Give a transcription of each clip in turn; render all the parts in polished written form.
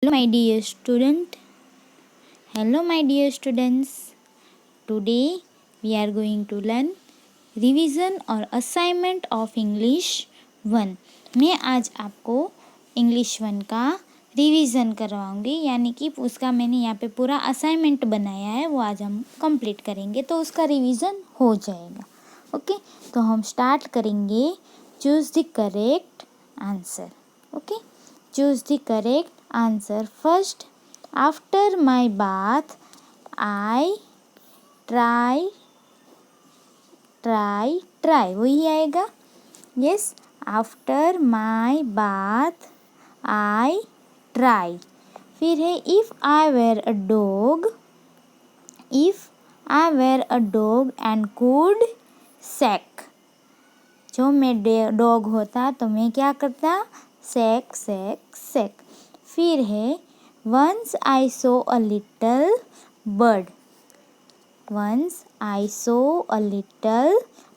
Hello my dear student. Hello my dear students. Today we are going to learn revision और assignment of English 1। मैं आज आपको English 1 का revision करवाऊंगी, यानी कि उसका मैंने यहाँ पे पूरा असाइनमेंट बनाया है, वो आज हम कंप्लीट करेंगे तो उसका रिवीजन हो जाएगा। ओके, तो हम स्टार्ट करेंगे। Choose the correct answer. Okay, choose the correct answer. First, after my bath I try वही आएगा। Yes, after my bath I try. फिर है if I were a dog and could sack. जो मैं dog होता तो मैं क्या करता? Sack sack sack. फिर है once I saw a little bird. Once I saw a little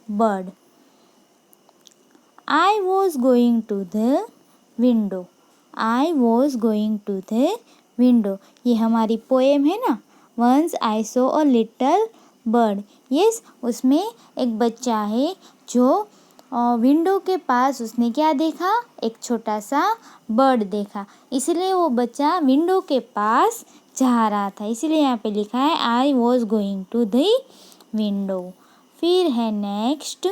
bird. I was going to the window. I was going to the window. ये हमारी पोएम है ना, Once I saw a little bird. Yes, उसमें एक बच्चा है जो window के पास उसने क्या देखा? एक छोटा सा बर्ड देखा, इसलिए वो बच्चा विंडो के पास जा रहा था, इसीलिए यहाँ पे लिखा है I was going to the window. फिर है next,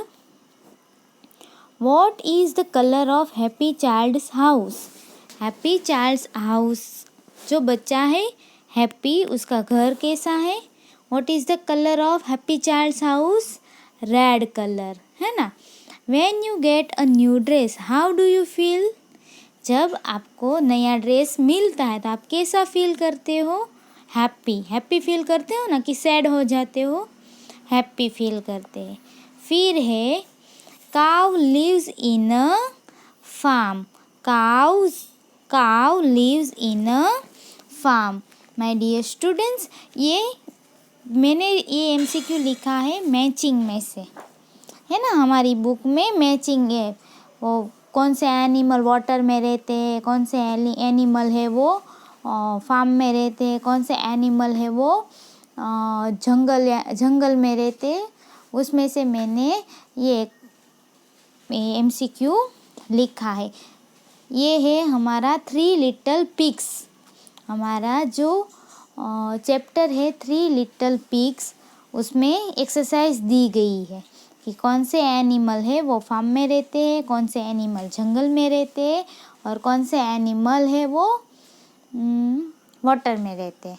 what is the colour of happy child's house. Happy child's house, जो बच्चा है हैप्पी, उसका घर कैसा है? What is the colour of happy child's house? Red colour, है ना। When you get a new dress how do you feel. जब आपको नया ड्रेस मिलता है तो आप कैसा फील करते हो? हैप्पी फील करते हो ना, कि सैड हो जाते हो? हैप्पी फील करते हैं। फिर है cow lives in a farm. Cow lives in a farm. My dear students, मैंने ये MCQ लिखा है मैचिंग में से, है ना। हमारी बुक में मैचिंग है, वो कौन से एनिमल वाटर में रहते हैं, कौन से एनिमल है वो फार्म में रहते हैं, कौन से एनिमल है वो जंगल में रहते हैं। उसमें से मैंने ये MCQ लिखा है। ये है हमारा 3 लिटिल पिग्स। हमारा जो चैप्टर है 3 लिटिल पिग्स, उसमें एक्सरसाइज दी गई है कि कौन से एनिमल है वो फार्म में रहते हैं, कौन से एनिमल जंगल में रहते हैं, और कौन से एनिमल है वो वाटर में रहते हैं।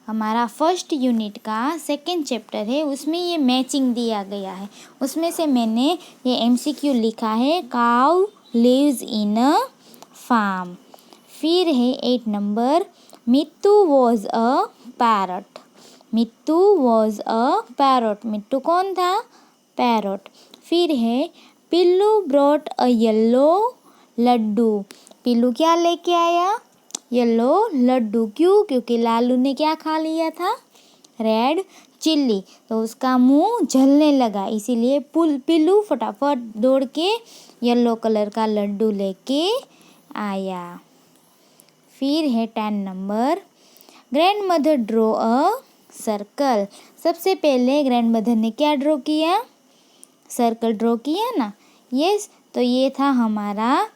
हमारा फर्स्ट यूनिट का सेकंड चैप्टर है, उसमें ये मैचिंग दिया गया है। उसमें से मैंने ये MCQ लिखा है cow lives in a farm. फिर है 8 number, Mittu was a parrot. Mittu was a parrot. Mittu कौन था? पैरट। फिर है पिल्लू ब्रॉट अ येलो लड्डू। पिल्लू क्या लेके आया? येलो लड्डू। क्यों? क्योंकि लालू ने क्या खा लिया था? रेड चिल्ली, तो उसका मुंह जलने लगा, इसीलिए पिल्लू फटाफट दौड़ के येलो कलर का लड्डू लेके आया। फिर है 10 number, grand mother draw a circle. सबसे पहले ग्रैंड मदर ने क्या ड्रॉ किया? सर्कल ड्रॉ किया ना। यस, तो ये था हमारा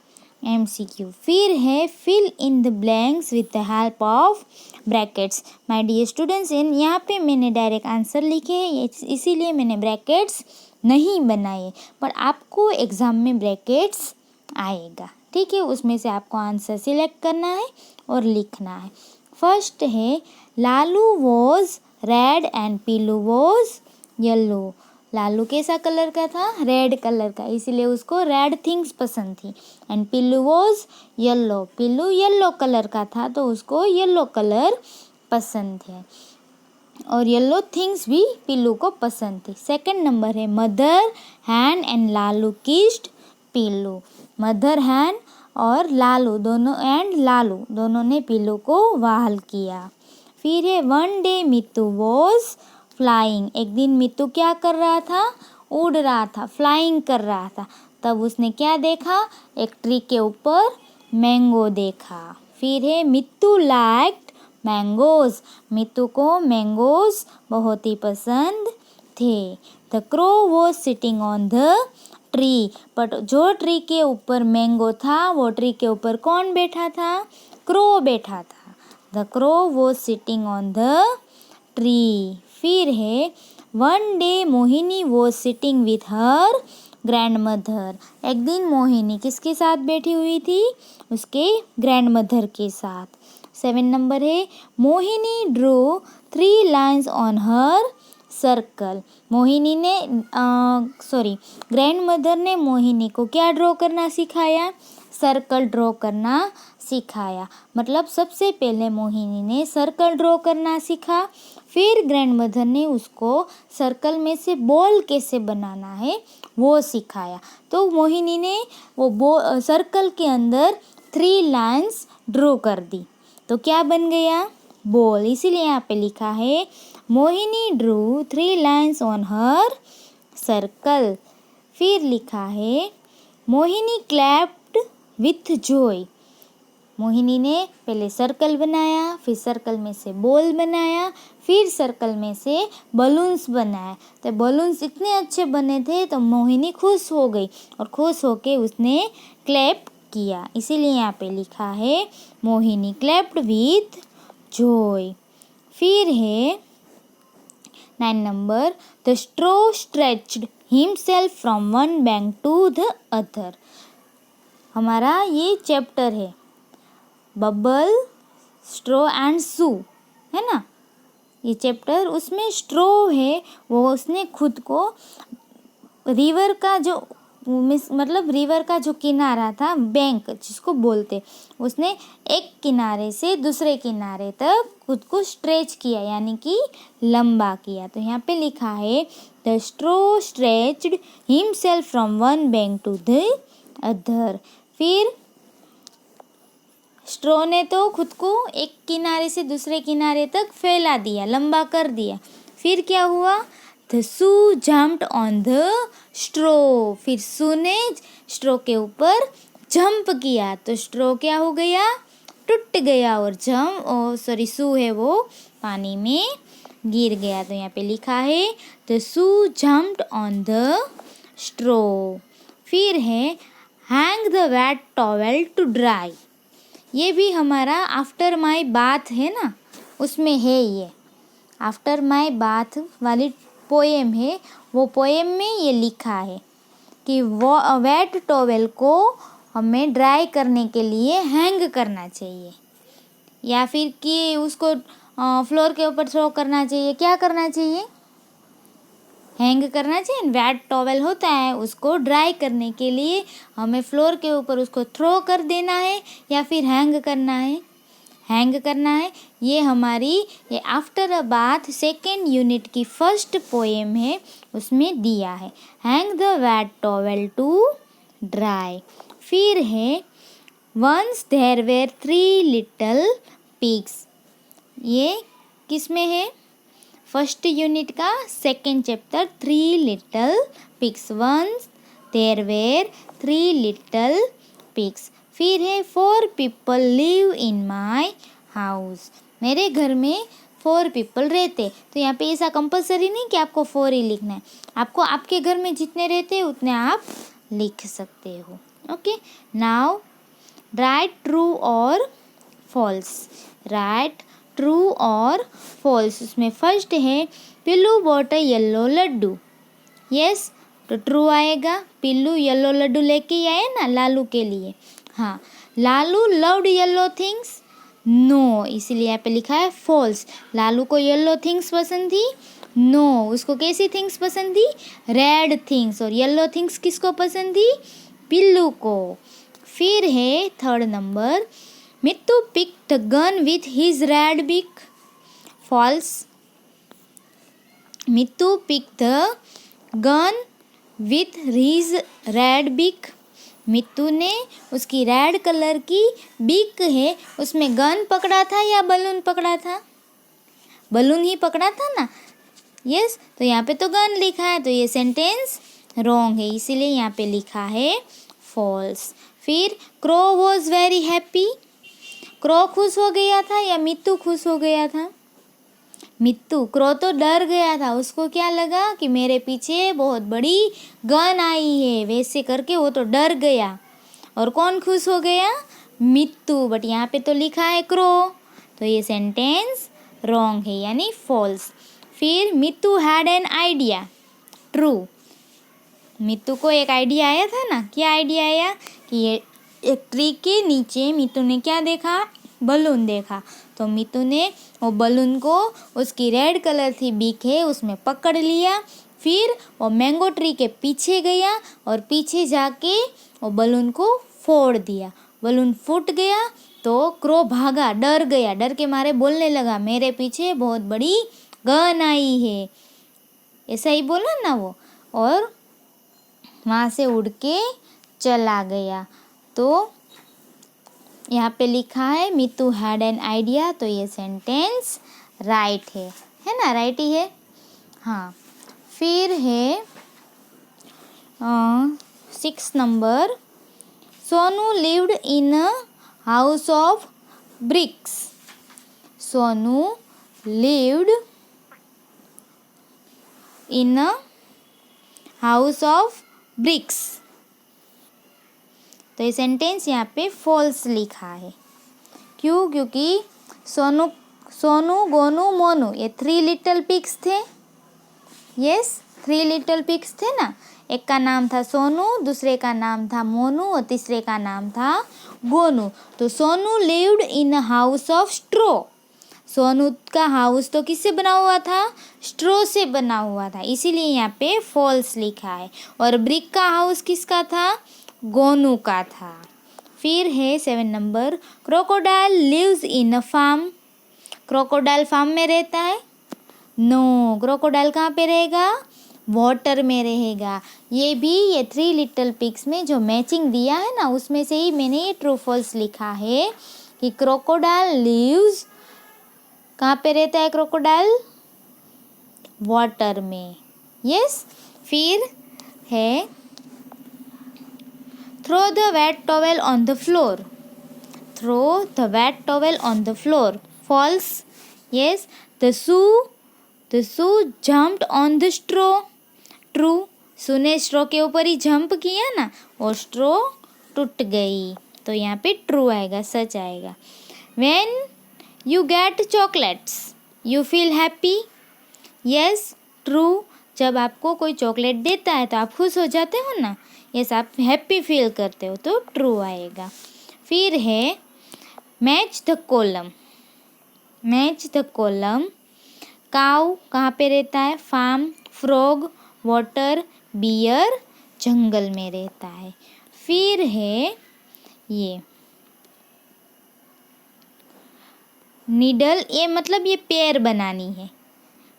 MCQ। फिर है fill in the blanks with the help of brackets. My dear students, यहाँ पे मैंने डायरेक्ट आंसर लिखे हैं, इसीलिए मैंने ब्रैकेट्स नहीं बनाए, पर आपको एग्ज़ाम में ब्रैकेट्स आएगा, ठीक है। उसमें से आपको आंसर सिलेक्ट करना है और लिखना है। फर्स्ट है लालू वॉज रेड एंड पिल्लू वॉज येलो। लालू कैसा कलर का था? रेड कलर का, इसीलिए उसको रेड थिंग्स पसंद थी। एंड पिल्लू वॉज येलो। पिल्लू येलो कलर का था तो उसको येलो कलर पसंद है, और येलो थिंग्स भी पिल्लू को पसंद थी। सेकंड नंबर है mother hand and Lalu kissed पिल्लू। मदर हैंड और लालू दोनों ने पिल्लू को वाल किया। फिर है one day Mittu was flying. एक दिन मित्तू क्या कर रहा था? उड़ रहा था, फ्लाइंग कर रहा था। तब उसने क्या देखा? एक ट्री के ऊपर मैंगो देखा। फिर है मित्तू लाइक्ड मैंगोज, मित्तू को मैंगोज बहुत ही पसंद थे। The crow was sitting on the tree, but जो ट्री के ऊपर मैंगो था वो ट्री के ऊपर कौन बैठा था? क्रो बैठा था। The crow was sitting on the tree. फिर है one day Mohini was sitting with her grand mother, एक दिन मोहिनी किसके साथ बैठी हुई थी? उसके ग्रैंड मदर के साथ। 7 नंबर है Mohini draw 3 lines on her circle, Mohini ने ग्रैंड मदर ने मोहिनी को क्या ड्रॉ करना सिखाया? सर्कल ड्रॉ करना सिखाया। मतलब सबसे पहले मोहिनी ने सर्कल ड्रॉ करना सीखा, फिर ग्रैंड मदर ने उसको सर्कल में से बॉल कैसे बनाना है वो सिखाया। तो मोहिनी ने वो सर्कल के अंदर 3 लाइन्स ड्रॉ कर दी, तो क्या बन गया? बॉल। इसीलिए यहाँ पे लिखा है Mohini Drew 3 lines on her circle. फिर लिखा है Mohini clapped with Joy, Mohini ने पहले सर्कल बनाया, फिर सर्कल में से बॉल बनाया, फिर सर्कल में से बलून्स बनाया। तो बलून्स इतने अच्छे बने थे तो मोहिनी खुश हो गई और खुश होके उसने क्लैप किया, इसीलिए यहाँ पे लिखा है मोहिनी क्लैप्ड विथ जॉय। फिर है 9 number the straw stretched himself from one bank to the other. हमारा ये चैप्टर है बबल, स्ट्रॉ एंड सू, है ना ये चैप्टर। उसमें स्ट्रॉ है वो उसने खुद को रिवर का जो मतलब रिवर का जो किनारा था, बैंक जिसको बोलते, उसने एक किनारे से दूसरे किनारे तक खुद को स्ट्रेच किया, यानी कि लंबा किया। तो यहाँ पे लिखा है the straw stretched himself from one bank to the other. फिर स्ट्रॉ ने तो खुद को एक किनारे से दूसरे किनारे तक फैला दिया, लंबा कर दिया। फिर क्या हुआ? The shoe jumped on the straw, फिर सू ने स्ट्रॉ के ऊपर जंप किया तो स्ट्रॉ क्या हो गया? टूट गया और सू है वो पानी में गिर गया। तो यहाँ पे लिखा है the shoe jumped on the straw. फिर है hang the wet towel to dry, ये भी हमारा आफ्टर माई बाथ है ना, उसमें है ये आफ्टर माई बाथ वाली पोएम है। वो पोएम में ये लिखा है कि वो वेट टॉवेल को हमें ड्राई करने के लिए हैंग करना चाहिए, या फिर कि उसको फ्लोर के ऊपर थ्रो करना चाहिए। क्या करना चाहिए? हैंग करना चाहिए। वेट टॉवेल होता है, उसको ड्राई करने के लिए हमें फ्लोर के ऊपर उसको थ्रो कर देना है या फिर हैंग करना है? हैंग करना है। ये हमारी ये after a bath second unit की फर्स्ट पोएम है, उसमें दिया है hang the wet towel to dry. फिर है once there were 3 little pigs, ये किस में है? फर्स्ट यूनिट का second chapter 3 little pigs. Once there were 3 little pigs. फिर है 4 people live in my house, मेरे घर में 4 पीपल रहते। तो यहाँ पे ऐसा कंपलसरी नहीं कि आपको 4 ही लिखना है, आपको आपके घर में जितने रहते हैं उतने आप लिख सकते हो। ओके, नाउ राइट ट्रू और फॉल्स। राइट ट्रू और फॉल्स। उसमें फर्स्ट है Peelu bought a yellow laddoo. Yes, तो ट्रू आएगा। पिल्लू येलो लड्डू लेके आए ना लालू के लिए। हाँ, Lalu loved yellow things. No, इसीलिए यहाँ पे लिखा है फॉल्स। लालू को येलो थिंग्स पसंद थी? नो, उसको कैसी थिंग्स पसंद थी? Red things. और येलो थिंग्स किसको पसंद थी? पिल्लू को। फिर है third number Mittu pick the gun with his red beak. False. Mittu pick the gun with his red beak. Mittu ने उसकी रेड कलर की बिक है उसमें गन पकड़ा था या बलून पकड़ा था? बलून ही पकड़ा था ना। यस, तो यहाँ पे तो गन लिखा है, तो ये सेंटेंस रॉन्ग है, इसीलिए यहाँ पे लिखा है फॉल्स। फिर crow was very happy. Crow खुश हो गया था या मित्तू खुश हो गया था? मित्तू। क्रो तो डर गया था, उसको क्या लगा कि मेरे पीछे बहुत बड़ी गन आई है, वैसे करके वो तो डर गया। और कौन खुश हो गया? मित्तू। बट यहाँ पे तो लिखा है क्रो, तो ये सेंटेंस रॉन्ग है यानी फॉल्स। फिर Mittu had an idea, true. Mittu को एक आइडिया आया था ना, क्या आइडिया आया कि ये एक ट्री के नीचे मित्तू ने क्या देखा? बलून देखा। तो मित्तू ने वो बलून को, उसकी रेड कलर थी बीक है, उसमें पकड़ लिया। फिर वो मैंगो ट्री के पीछे गया और पीछे जाके वो बलून को फोड़ दिया। बलून फूट गया तो क्रो भागा, डर गया, डर के मारे बोलने लगा मेरे पीछे बहुत बड़ी गन आई है, ऐसा ही बोला ना वो। और वहाँ से उड़ के चला गया। तो यहाँ पे लिखा है मित्तू हैड एन आइडिया, तो ये सेंटेंस राइट है ना? राइट ही है। हाँ, फिर है 6 number, Sonu lived in a house of BRICS. Sonu lived in a house of BRICS. तो ये सेंटेंस यहाँ पे फॉल्स लिखा है। क्यों? क्योंकि सोनू सोनू गोनू मोनू ये 3 लिटिल पिग्स थे। यस, 3 लिटिल पिग्स थे ना। एक का नाम था सोनू, दूसरे का नाम था मोनू और तीसरे का नाम था गोनू। तो Sonu lived in a house of straw. Sonu का हाउस तो किससे बना हुआ था? स्ट्रो से बना हुआ था, इसीलिए यहाँ पे फॉल्स लिखा है। और ब्रिक का हाउस किसका था? गोनू का था। फिर है 7 number, crocodile lives in a farm. Crocodile farm में रहता है? नो, क्रोकोडाइल कहाँ पे रहेगा? वाटर में रहेगा। ये भी ये 3 लिटिल पिग्स में जो मैचिंग दिया है ना, उसमें से ही मैंने ये ट्रू फॉल्स लिखा है कि क्रोकोडाइल लिव्स, कहाँ पे रहता है क्रोकोडाइल? वाटर में। यस। फिर है throw the wet towel on the floor. Throw the wet towel on the floor, false. Yes. The shoe jumped on the straw, true. Shoe ने स्ट्रो के ऊपर ही जंप किया ना और स्ट्रो टूट गई, तो यहाँ पे ट्रू आएगा, सच आएगा। When you gate chocolates you feel happy. Yes, true. जब आपको कोई चॉकलेट देता है तो आप खुश हो जाते हो ना। यस, आप हैप्पी फील करते हो, तो ट्रू आएगा। फिर है match the column. Match the column, cow कहाँ पे रहता है? फार्म। Frog water. बियर जंगल में रहता है। फिर है ये नीडल, ये मतलब ये पेयर बनानी है।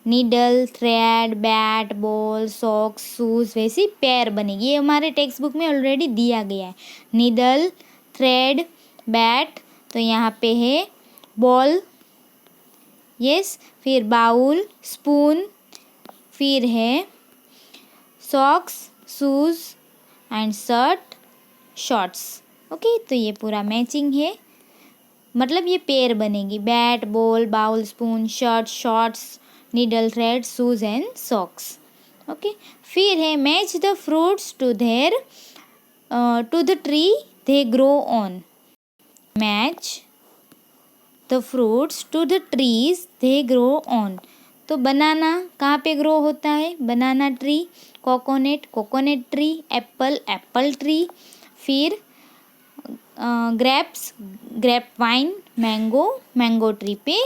Needle, thread, bat, ball, socks, shoes, वैसी पेयर बनेगी। ये हमारे टेक्स्ट बुक में ऑलरेडी दिया गया है। नीडल, थ्रेड, बैट, तो यहाँ पे है बॉल। यस। फिर बाउल, स्पून। फिर है socks, shoes and shirt, shorts. Okay, तो ये पूरा मैचिंग है, मतलब ये पेयर बनेगी। Bat, ball, bowl, spoon, shirt, shorts, needle, thread, shoes and socks. Okay. फिर है match the fruits to the tree they grow on. Match the fruits to the trees they grow on. तो banana कहाँ पे grow होता है? Banana tree. Coconut tree. Apple, Apple tree. फिर grapes, grape vine. Mango, mango tree पे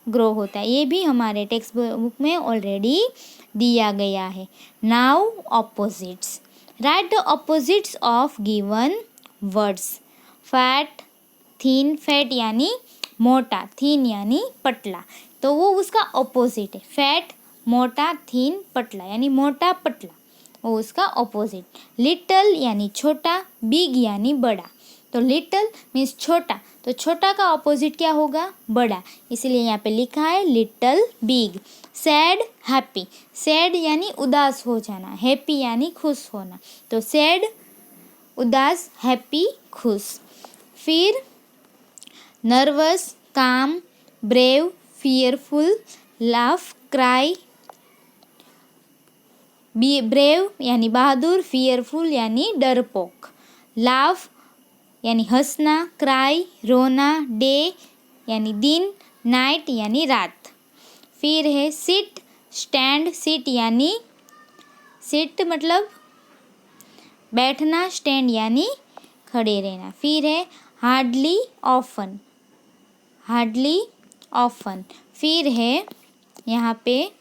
grow होता है। ये भी हमारे टेक्स्ट बुक में ऑलरेडी दिया गया है। Now opposites, right the opposites of given words. Fat, thin. Fat यानी मोटा, थीन यानी पतला, तो वो उसका ऑपोजिट है। फैट मोटा, थीन पतला, यानी मोटा पतला, वो उसका ऑपोजिट। लिटल यानी छोटा, बिग यानी बड़ा। तो लिटल मीन्स छोटा, तो छोटा का ऑपोजिट क्या होगा? बड़ा, इसीलिए यहाँ पे लिखा है little big. Sad, happy. Sad यानी उदास हो जाना, हैप्पी यानी खुश होना, तो सैड उदास, हैप्पी खुश। फिर नर्वस, काम, brave, fearful, laugh, cry. Brave यानी बहादुर, फियरफुल यानी डरपोक, लाफ यानी हंसना, क्राई रोना, डे यानी दिन, नाइट यानी रात। फिर है सिट, स्टैंड, सिट यानी सिट मतलब बैठना, स्टैंड यानी खड़े रहना। फिर है हार्डली, ऑफन, हार्डली, ऑफन। फिर है यहाँ पे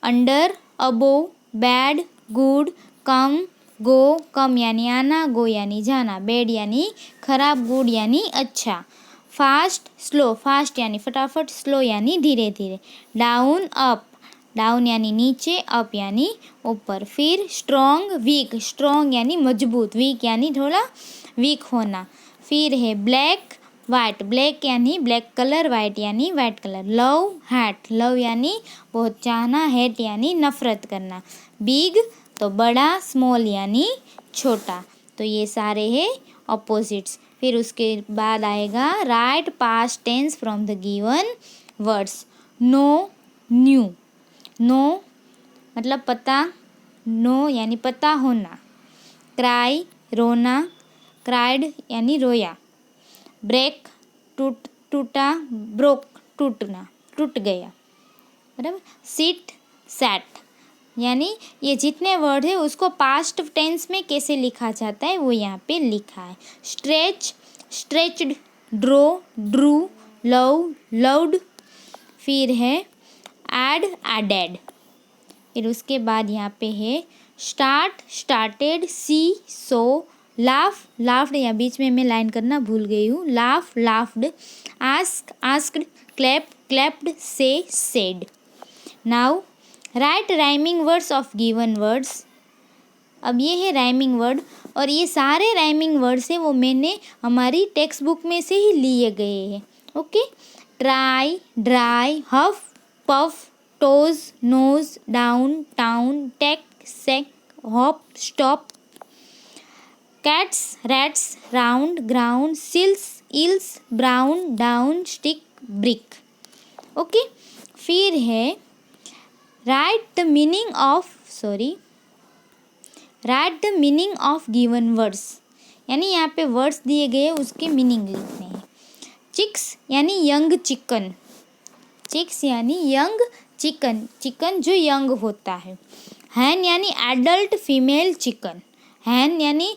अंडर, अबोव, बैड, गुड, कम, गो, कम यानी आना, गो यानी जाना, बैड यानी खराब, गुड यानी अच्छा। फास्ट, स्लो, फास्ट यानी फटाफट, स्लो यानी धीरे धीरे। डाउन, अप, डाउन यानी नीचे, अप यानी ऊपर। फिर स्ट्रॉन्ग, वीक, स्ट्रॉन्ग यानी मजबूत, वीक यानी थोड़ा वीक होना। फिर है ब्लैक, वाइट, ब्लैक यानी ब्लैक कलर, वाइट यानी white colour. Love, hat, love यानी बहुत चाहना, हेट यानी नफरत करना। बिग तो बड़ा, स्मॉल यानी छोटा। तो ये सारे हैं ऑपोजिट्स। फिर उसके बाद आएगा write past tense from the given words. Know, knew, know मतलब पता, नो यानी पता होना। क्राई रोना, क्राइड यानी रोया। ब्रेक टूटा, ब्रोक टूटना, टूट गया, बराबर। सिट, सैट, यानी ये जितने वर्ड है उसको पास्ट टेंस में कैसे लिखा जाता है वो यहाँ पे लिखा है। Stretch, stretched, draw, drew, love, loved. फिर है ऐड, एडेड। फिर उसके बाद यहाँ पे है start, started, see, saw, laugh, laughed, या बीच में मैं लाइन करना भूल गई हूँ, laugh, laughed, ask, asked, clap, clapped, say, said. Now write rhyming words of given words. अब ये है राइमिंग वर्ड और ये सारे राइमिंग वर्ड्स हैं वो मैंने हमारी टेक्स्ट बुक में से ही लिए गए हैं। Okay, try, dry, huff, puff, toes, nose, down, town, take, sake, hop, stop. Cats, rats, round, ground, sills, ills, brown, down, stick, brick. Okay, फिर है write the meaning of given words, यानी यहाँ पे वर्ड्स दिए गए उसके meaning लिखने हैं। चिक्स यानी यंग चिकन, चिक्स यानी यंग चिकन, चिकन जो यंग होता है। हैन यानी एडल्ट फीमेल चिकन, हैन यानी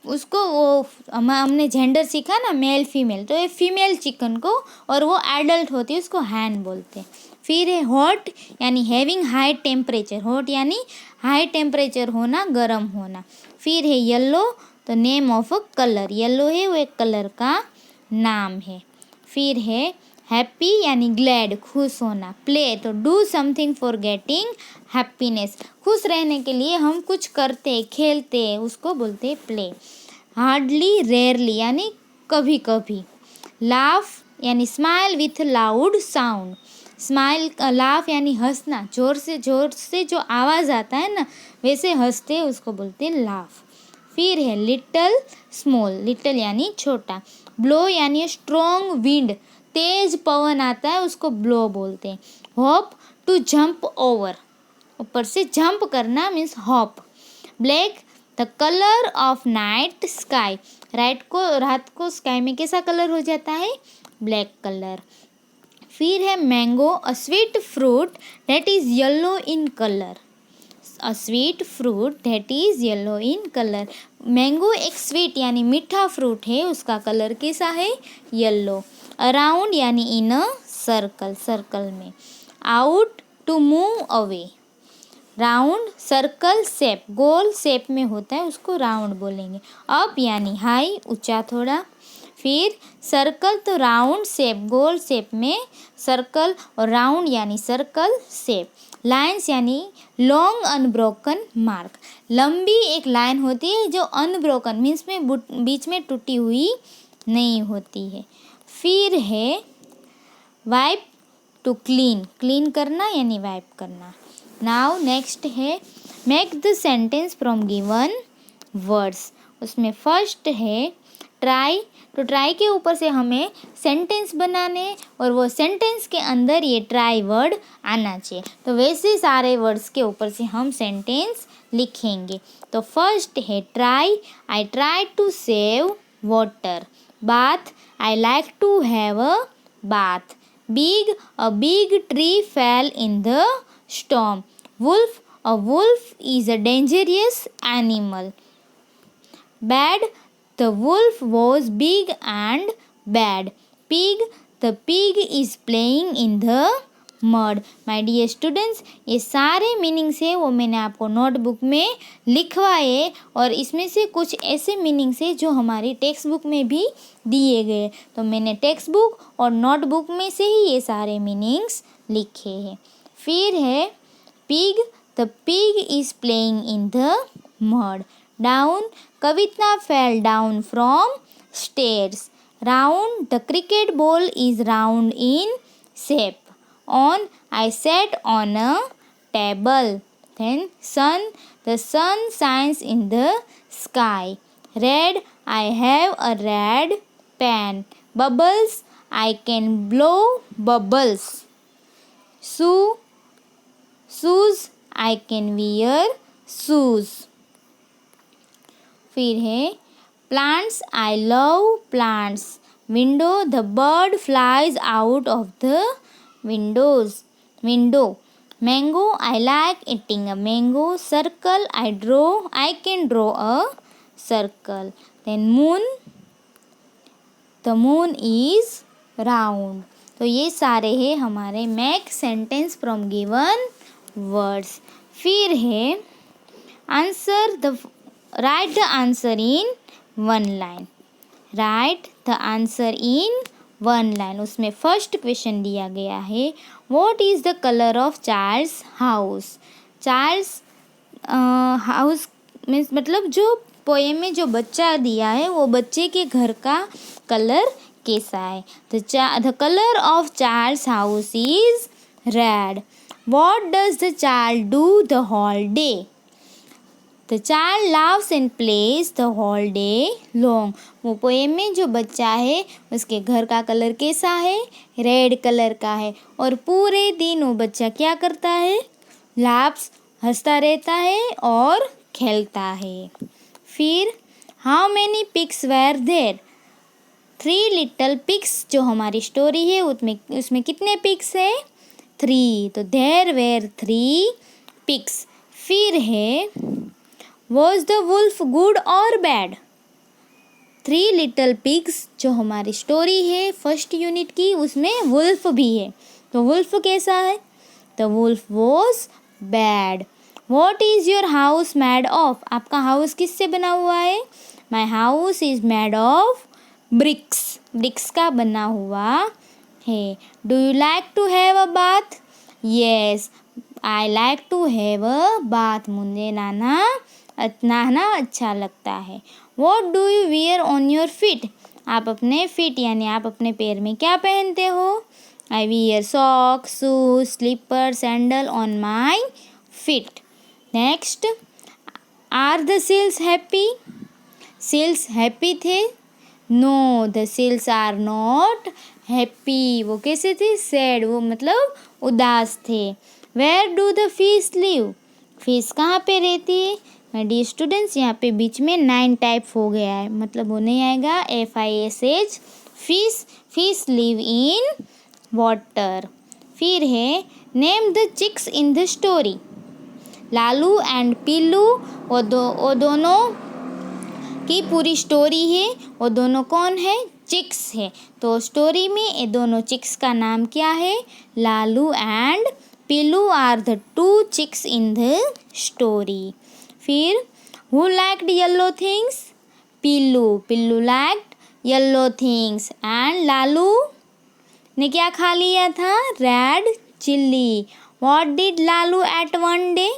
उसको वो हमने जेंडर सीखा ना मेल फीमेल, तो ये फीमेल चिकन को और वो एडल्ट होती है उसको हैन बोलते हैं। फिर है हॉट यानी हैविंग हाई टेम्परेचर, हॉट यानी हाई टेम्परेचर होना, गर्म होना। फिर है येलो तो name of a colour, yellow है वो एक कलर का नाम है। फिर है हैप्पी यानी ग्लैड, खुश होना। प्ले तो do something for getting happiness, खुश रहने के लिए हम कुछ करते खेलते उसको बोलते हैं प्ले। हार्डली, रेयरली यानी कभी कभी। लाफ यानी smile with loud sound, smile, laugh यानी हंसना, जोर से जो आवाज़ आता है ना वैसे हंसते उसको बोलते हैं लाफ। फिर है लिटल, स्मॉल, लिटल यानी छोटा। ब्लो यानी स्ट्रॉन्ग विंड, तेज पवन आता है उसको ब्लो बोलते हैं। हॉप टू जंप ओवर, ऊपर से जंप करना means hop. Black the colour of night sky, रात को स्काई में कैसा कलर हो जाता है, ब्लैक कलर। फिर है mango, a sweet fruit that is yellow in colour, a sweet fruit that is yellow in colour. Mango एक स्वीट यानी मीठा फ्रूट है, उसका कलर कैसा है, येलो। अराउंड यानी इन अ सर्कल, सर्कल में। Out to move away, round, circle shape, गोल शेप में होता है उसको राउंड बोलेंगे। अप यानी हाई, ऊंचा थोड़ा। फिर सर्कल तो राउंड शेप, गोल शेप में सर्कल, और राउंड यानी सर्कल शेप। लाइन्स यानी लॉन्ग अनब्रोकन मार्क, लंबी एक लाइन होती है जो अनब्रोकन मीन्स में बीच में टूटी हुई नहीं होती है। फिर है वाइप टू क्लीन, क्लीन करना यानी वाइप करना। नाउ नेक्स्ट है make the sentence from given words, उसमें फर्स्ट है ट्राई तो ट्राई के ऊपर से हमें सेंटेंस बनाने और वो सेंटेंस के अंदर ये ट्राई वर्ड आना चाहिए। तो वैसे सारे वर्ड्स के ऊपर से हम सेंटेंस लिखेंगे। तो फर्स्ट है try, I try to save water. Bath, I like to have a bath. Big, a big tree fell in the storm. Wolf, a wolf is a dangerous animal. Bad, the wolf was big and bad. Pig, the pig is playing in the mud. My dear students, ये सारे meanings है वो मैंने आपको notebook में लिखवाए और इसमें से कुछ ऐसे मीनिंग्स है जो हमारी टेक्स्ट बुक में भी दिए गए। तो मैंने टेक्स्ट बुक और नोटबुक में से ही ये सारे मीनिंग्स लिखे हैं। फिर है pig, the pig is playing in the mud. Down, Kavita fell down from stairs. Round, the cricket ball is round in shape. On, I sat on a table. Then sun, the sun shines in the sky. Red, I have a red pen. Bubbles, I can blow bubbles. Shoes, I can wear shoes. फिर है plants, I love plants. Window, the bird flies out of the window. Mango, I like eating a mango. Circle, I can draw a circle. Then moon, the moon is round. तो ये सारे हैं हमारे make sentence from given words. फिर है write the answer in one line. Right the answer in one line. उसमें first question दिया गया है, what is the colour of Charles house. Charles house means मतलब जो पोएम में जो बच्चा दिया है वो बच्चे के घर का कलर कैसा है। तो the colour of Charles house is red. What does the child do the whole day. The child loves and plays the whole day long. वो पोएम में जो बच्चा है उसके घर का कलर कैसा है, रेड कलर का है और पूरे दिन वो बच्चा क्या करता है, लाव्स हंसता रहता है और खेलता है। फिर how many pigs were there. 3 little pigs जो हमारी स्टोरी है उसमें कितने पिग्स है, 3। तो देयर वेर 3 पिग्स। फिर है Was the wolf good or bad? 3 little pigs जो हमारी स्टोरी है फर्स्ट यूनिट की उसमें वुल्फ भी है। तो वुल्फ कैसा है, तो wolf was bad. What is your house made of. आपका हाउस किससे बना हुआ है, my house is made of bricks. Bricks का बना हुआ है। Do you like to have a bath. Yes I like to have a bath. मुझे नहाना अच्छा लगता है। What do you wear on your feet. आप अपने फीट यानी आप अपने पैर में क्या पहनते हो, I wear socks, shoes, slipper, sandal on my feet. Next, are the seals happy. Seals happy थे, no the seals are not happy. वो कैसे थे, सैड, वो मतलब उदास थे। Where do the fish live. Fish कहाँ पे रहती है, माय डियर स्टूडेंट्स यहाँ पे बीच में 9 टाइप हो गया है, मतलब वो नहीं आएगा, FISH fish. Fish live in water. फिर है name the chicks in the story. Lalu and Pilu वो दोनों की पूरी स्टोरी है। वो दोनों कौन है, चिक्स है। तो स्टोरी में ये दोनों चिक्स का नाम क्या है, Lalu and Peelu are the 2 chicks in the story. फिर who liked yellow things. Peelu liked yellow things and Lalu ने क्या खा लिया था, red chilli. What did Lalu ate one day.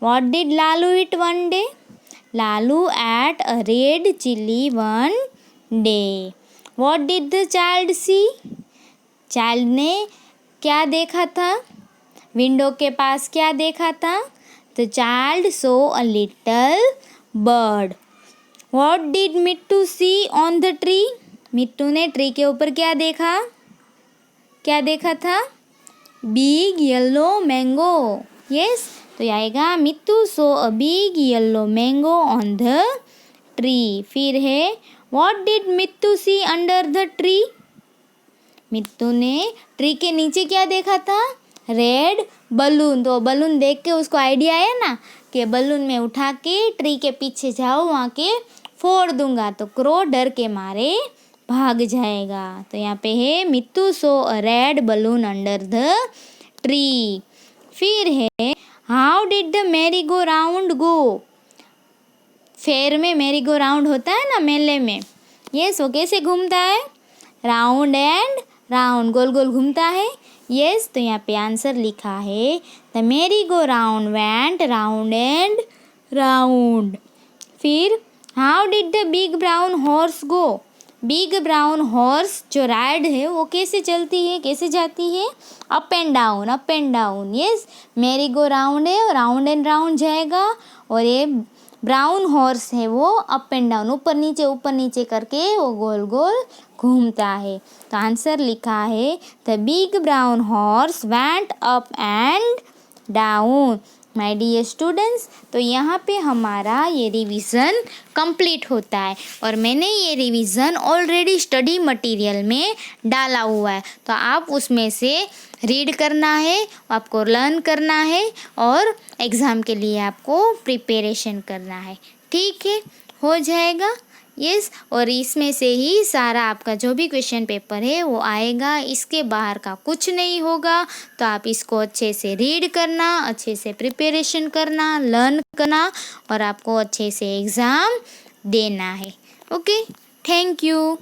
What did Lalu eat one day. Lalu ate a red chilli one day. What did the child see. Child ने क्या देखा था, window के पास क्या देखा था, the child saw a little bird. What did Mittu see on the tree? Mittu ने tree के ऊपर क्या देखा? क्या देखा था? Big yellow mango. यस, तो ये आएगा Mittu saw a big yellow mango on the tree. फिर है what did Mittu see under the tree? Mittu ने ट्री के नीचे क्या देखा था? Red balloon. तो बलून देख के उसको आइडिया आया ना कि बलून में उठा के ट्री के पीछे जाओ, वहाँ के फोड़ दूंगा तो क्रो डर के मारे भाग जाएगा। तो यहाँ पे है Mittu saw a red balloon under the tree. फिर है how did the merry go round go? Fair में मैरी गो राउंड होता है ना, मेले में। यस, वो कैसे घूमता है? राउंड एंड राउंड, गोल गोल घूमता है। यस, तो यहाँ पे आंसर लिखा है the merry go round went round and round. फिर how did the big brown horse go? Big brown horse जो राइड है वो कैसे चलती है, कैसे जाती है? Up and down, up and down. Yes, merry go round है, राउंड एंड राउंड जाएगा, और ये ब्राउन हॉर्स है वो अप एंड डाउन, ऊपर नीचे करके वो गोल गोल घूमता है। तो आंसर लिखा है the big brown horse went up and down. My dear students, तो यहाँ पे हमारा ये रिवीजन कंप्लीट होता है, और मैंने ये रिवीजन ऑलरेडी स्टडी मटेरियल में डाला हुआ है। तो आप उसमें से रीड करना है, आपको लर्न करना है, और एग्ज़ाम के लिए आपको प्रिपरेशन करना है। ठीक है, हो जाएगा। यस, और इसमें से ही सारा आपका जो भी क्वेश्चन पेपर है वो आएगा, इसके बाहर का कुछ नहीं होगा। तो आप इसको अच्छे से रीड करना, अच्छे से प्रिपरेशन करना, लर्न करना, और आपको अच्छे से एग्ज़ाम देना है। Okay, thank you.